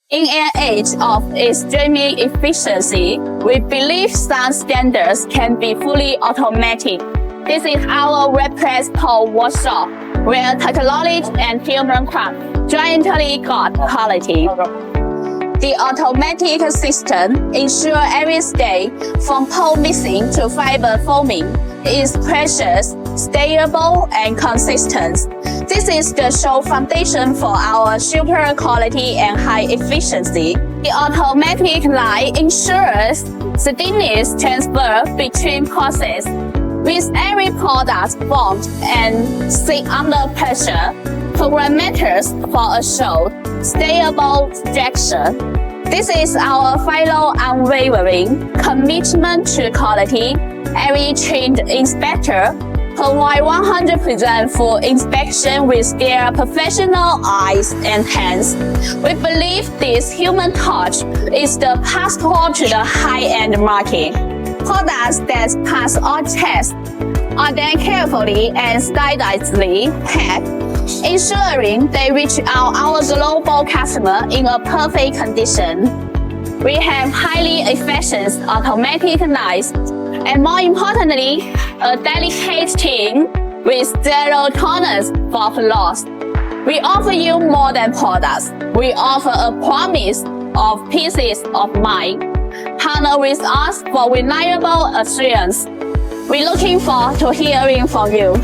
In an age of extreme efficiency, we believe some standards can be fully automatic. This is our replaceable workshop, where technology and human craft jointly got quality. The automatic system ensures every step from pulp mixing to fiber forming is precious, stable, and consistent. This is the sole foundation for our super quality and high efficiency. The automatic line ensures seamless transfer between processes. With every product formed and set under pressure, parameters for assured, stable structure. This is our final unwavering commitment to quality. Every trained inspector provide 100% full inspection with their professional eyes and hands. We believe this human touch is the passport to the high-end market. Products that pass all tests are then carefully and stylishly packed, ensuring they reach our global customer in a perfect condition. We have highly efficient automatic lines, and more importantly, a dedicated team with zero tolerance for flaws. We offer you more than products. We offer a promise of peace of mind. Partner with us for reliable assurance. We're looking forward to hearing from you.